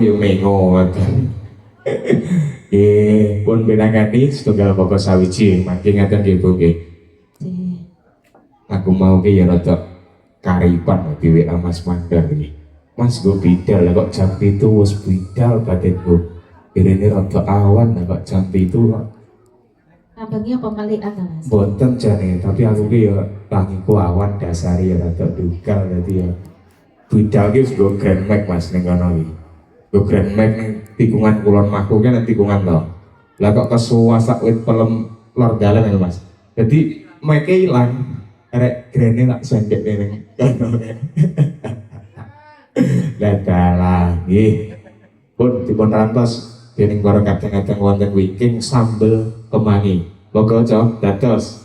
yo mengo pun pinangati setunggal pokok sawiji mangke ngaten nggih Bu nggih. Aku mau ki ya rada karipan di WA Mas Mandar iki. Mas go bidal lah kok jam itu wis bidal batinku. Irene rada awan lah kok jam itu kok. Abangnya apa malikan ta, Mas? Boten jane, tapi aku ki ya tangiku awan dasari ya rada dugal dadi ya. Bidal ki wis go Grand Max Mas ning kono iki. Go Grand Max ning tikungan Kulon Maku kan ning tikungan to. Lah kok kesuwasak wit pelem lor dalan ya Mas. Jadi make ilang. Arek grene lak sendek ning kono. Lah nggih. Pun dipun rantos dening para kadang-kadang wonten wiking sambel kemangi. Monggo Cok, dados.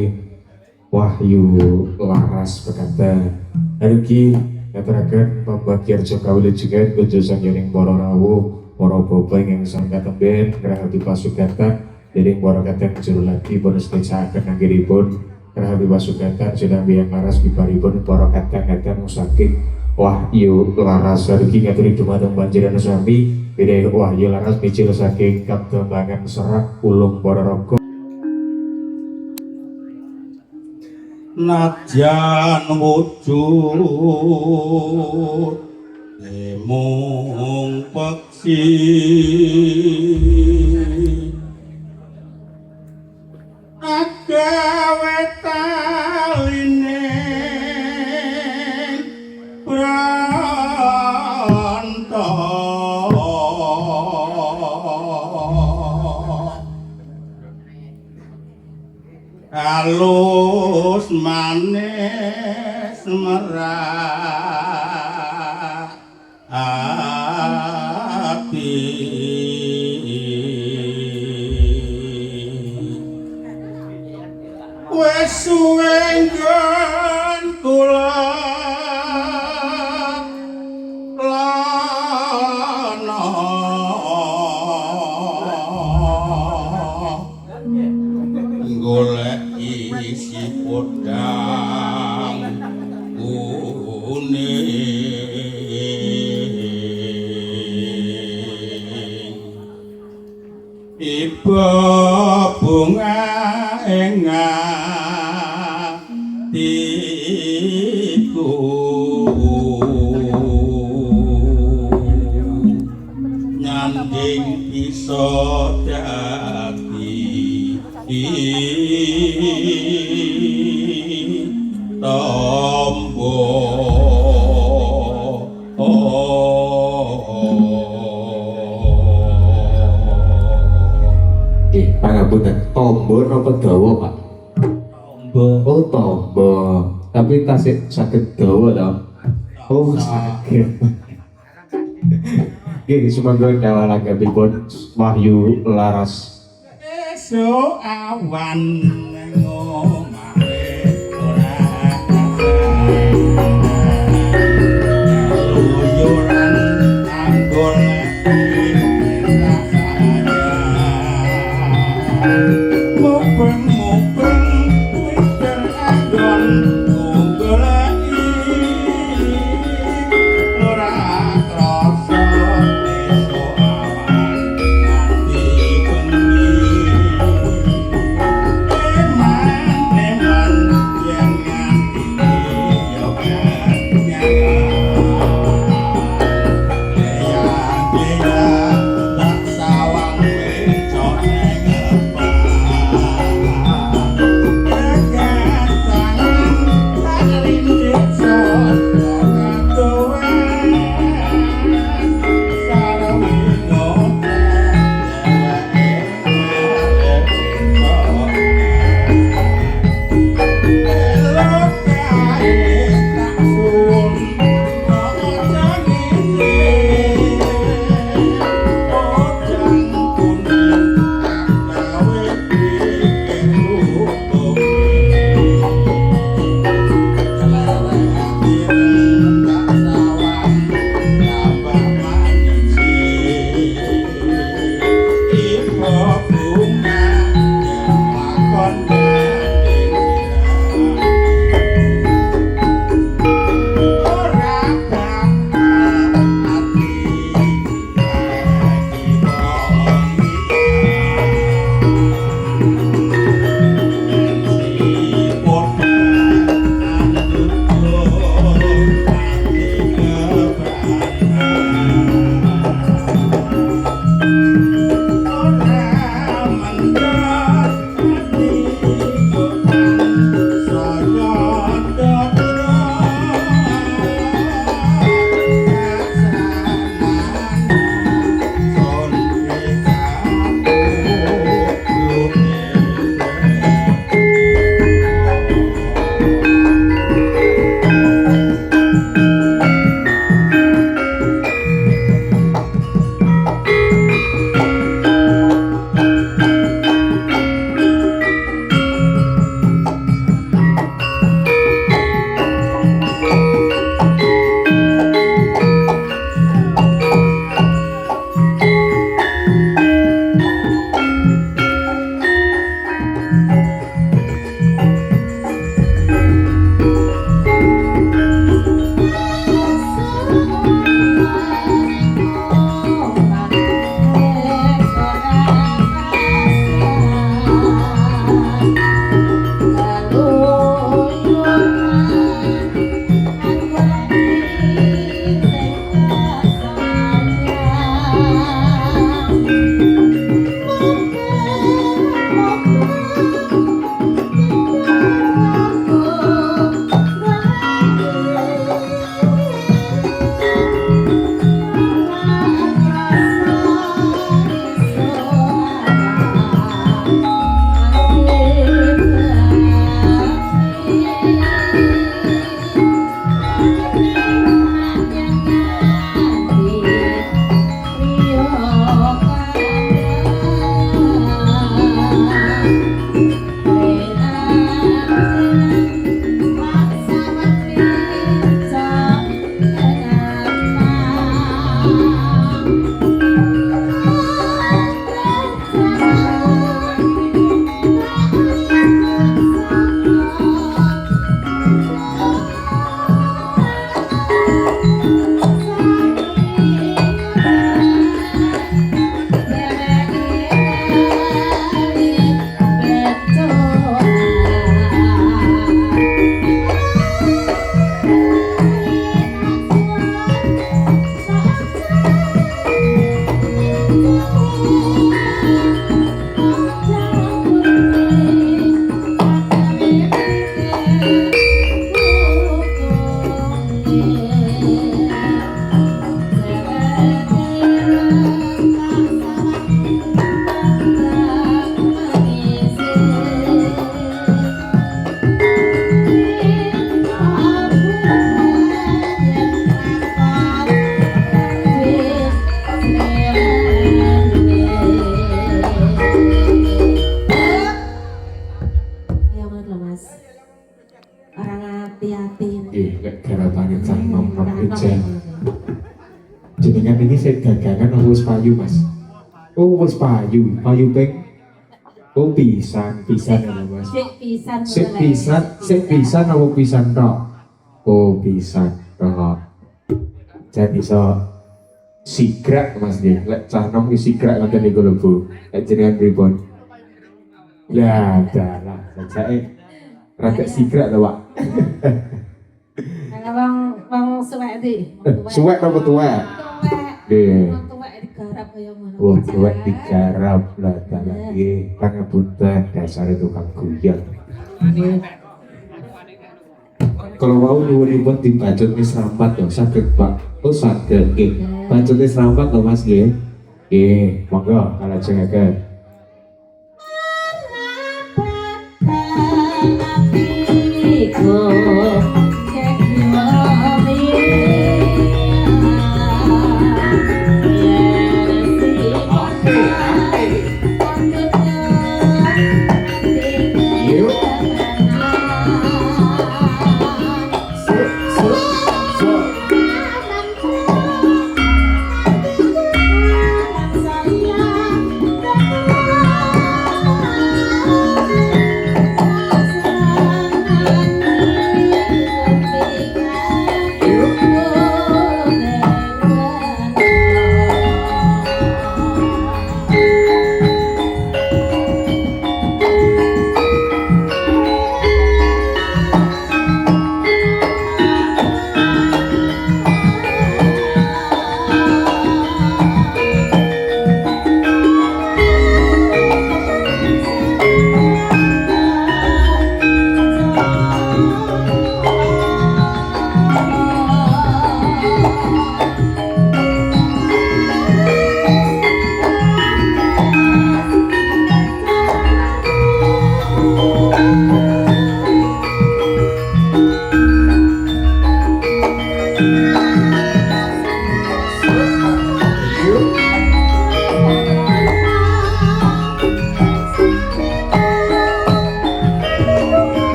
saking Wahyu Laras berkata, Aduki katuraken pambagian Jokawili juga kunjo sangyoning para rawuh, para bobeng yang sangka temben ngrahati pasugatan, dening para kadang jero lagi bonus tecaken anggenipun ngrahati pasugatan sedang biang laras bibaripun para kadang-kadang saking Wahyu Laras aduki ngaturi dumateng panjenengan sami bidai Wahyu Laras micil saking Katembangan Serak Ulung Ponorogo. Najan wujud mung peksi agawe taline pranto alus manis merah hati wes suwe nggon kula lana golek isi podang kuning iba bunga ing atiku nyanding bisa dadi tombo Pangapunten tombo napa dawa Pak? tombo Oh tombo, tapi tasik sakit dawa toh? Oh sakit. Gini sumangga dawalagapipun Wahyu Laras. esuk awan ngomare ora luyuran anggur mupeng-mupeng mikir anggon goleki ora krasa esuk awan nganti bengi eman yen nganti yo tak sawang becok neng loh Mas. Orang hati-hati. Nggih, lek garapane cah nom-nom aja. Jenengan ini saya dagangan apa wis payu, Mas? Oh, wis payu. Payu ping oh pisan ya, Mas. Sik pisan apa pisan tok? Oh, pisan tok. Jan iso sigrak Mas nggih. Lek cah nom iki sigrak ngoten niku lho, Bu. Lek jenengan pripun? Ya, dalah, sajake rada sigrak to, Pak. Kalau bang suwek di. Suwek apa tuwek? Nggih. Tuwek digarap kaya ngono. Wah, tuwek digarap lah dalah nggih. Pangapunten dasare tukang guyon. Kalau mau nuwunipun dibacot wis rampat lho, saged Pak. Oh, saged nggih. Bacot wis rampat lho Mas nggih. Nggih, monggo kalajengaken.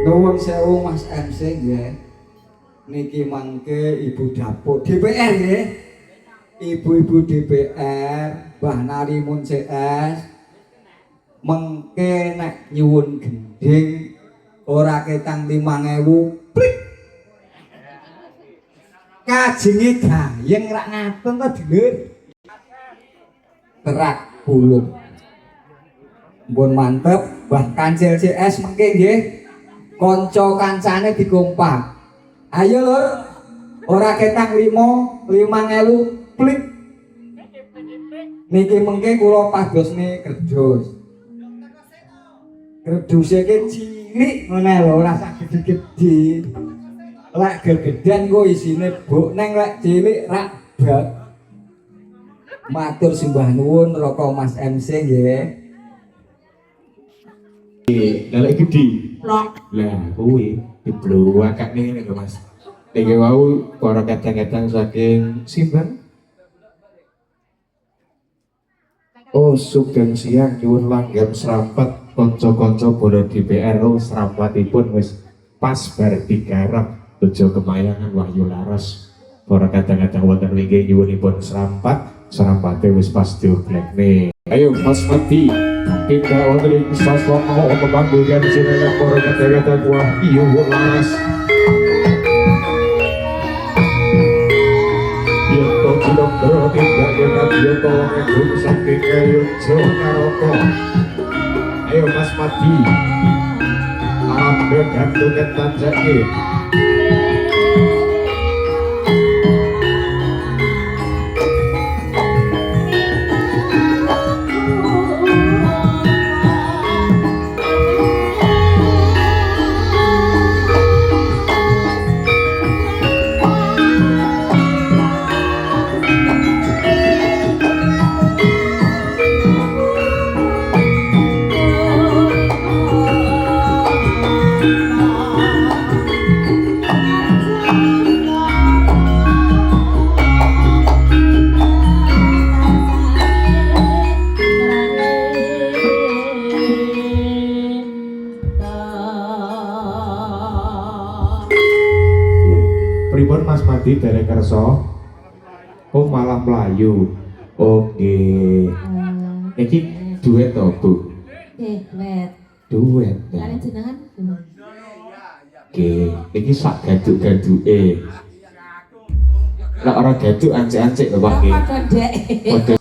Nuwun sewu Mas MC nggih. Niki mangke Ibu Dapur DPR nggih. Ibu-ibu DPR, Mbah Narimun CS mengke nek nyuwun gending ora ketang 5.000 plik. Kajenge gayeng rak ngaten to dulur. Terak bulung. Mbon mantep, Mbah Kancil CS mengke nggih. Kanca kancane dikompak. Ayo lur, ora ketang 5.000 plik. Niki mengke kula padosne kerdus. Kerduse iki cilik ngene lho, ora sak gedhi-gedhi. Lek gegeden ku isine buk neng lek cilik rak bak. Matur sembah nuwun Raka Mas MC nggih. Lelek gede. Plok. Lah kuwi dibluwakake ngene lho Mas. Iki wau para kadang-kadang saking Simbang. Oh, sugeng siang nyuwun langgam serapat kanca-kanca bola DPR serampatipun wis pas bar digarap Bejo Kemayangan Wahyu Laras. Para kadang-kadang wonten inggih nyuwunipun serampate wis pas dioglekne. Ayo Mas Mati, kita wonten ing sasana pemanggilan jenengan para kadang-kadang Wahyu Laras. Yoto cilokro tidak jenat yoto ngedung saking kayojo karoko. Ayo Mas Mati, ambil gantungan tanjaki. Pripun Mas Mati derek kersa? Oh malah mlayu. Oh nggih. Iki duet to, Bu? Wet. Duet. Kalian jenengan? Nggih, iki sak gaduk-gaduke. Lah ora gaduk ancik-ancik lho Pak nggih. Padha Dek. Padha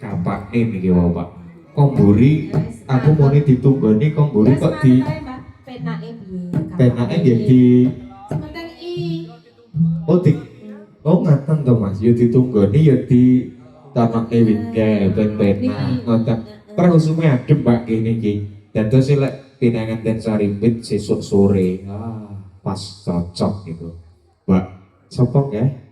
kapak niki wae Pak. Komburi aku mau ditunggoni komburi kok di penake piye? penake nggih di Sementing i. oh di oh ngaten to Mas ya ditunggoni ya di tanake wingke ben-benak ngoten. Prahusume adem Mbak kene iki. Dados lek pinangan ten sarimbit sesuk sore Ah, pas cocok gitu. Mbak, sapa nggih?